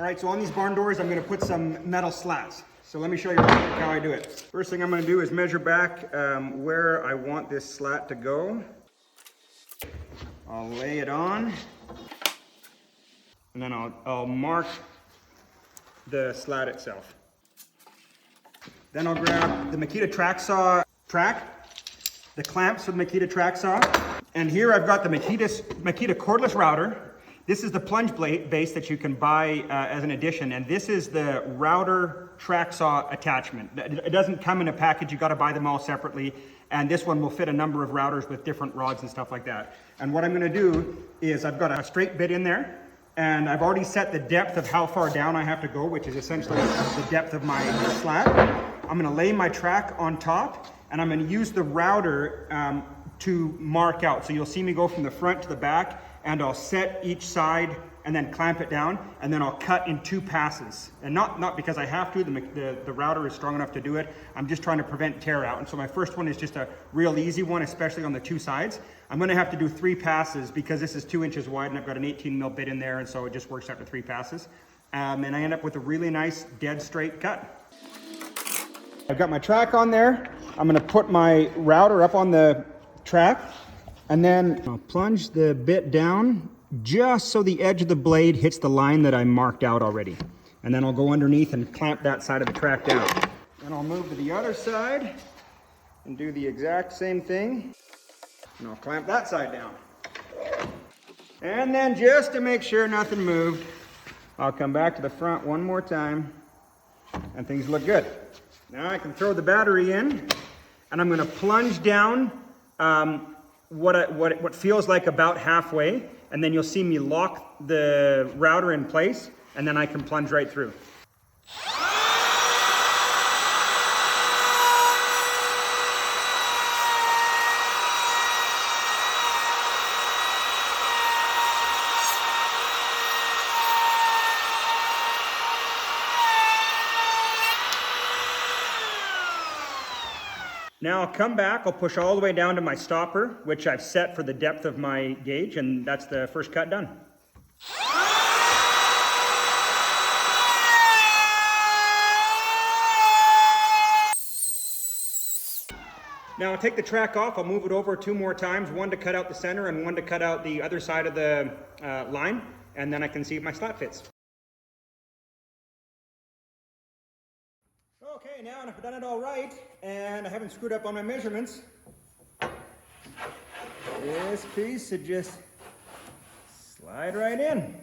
All right, so on these barn doors, I'm gonna put some metal slats. So let me show you how I do it. First thing I'm gonna do is measure back where I want this slat to go. I'll lay it on, and then I'll mark the slat itself. Then I'll grab the Makita track saw the clamps for the Makita track saw, and here I've got the Makita cordless router. This is the plunge blade base that you can buy as an addition, and this is the router track saw attachment. It doesn't come in a package, you gotta buy them all separately, and this one will fit a number of routers with different rods and stuff like that. And what I'm gonna do is I've got a straight bit in there, and I've already set the depth of how far down I have to go, which is essentially the depth of my slat. I'm gonna lay my track on top, and I'm gonna use the router to mark out. So you'll see me go from the front to the back, and I'll set each side and then clamp it down, and then I'll cut in 2 passes. And not because I have to, the router is strong enough to do it. I'm just trying to prevent tear out. And so my first one is just a real easy one, especially on the 2 sides. I'm gonna have to do 3 passes because this is 2 inches wide and I've got an 18 mil bit in there, and so it just works after 3 passes. And I end up with a really nice dead straight cut. I've got my track on there. I'm gonna put my router up on the track, and then I'll plunge the bit down just so the edge of the blade hits the line that I marked out already. And then I'll go underneath and clamp that side of the track down. Then I'll move to the other side and do the exact same thing. And I'll clamp that side down. And then just to make sure nothing moved, I'll come back to the front one more time, and things look good. Now I can throw the battery in, and I'm gonna plunge down what feels like about halfway, and then you'll see me lock the router in place, and then I can plunge right through. Now I'll come back, I'll push all the way down to my stopper, which I've set for the depth of my gauge, and that's the first cut done. Now I'll take the track off, I'll move it over 2 more times, one to cut out the center and one to cut out the other side of the line, and then I can see if my slat fits. Okay, now I've done it all right, and I haven't screwed up on my measurements. This piece should just slide right in.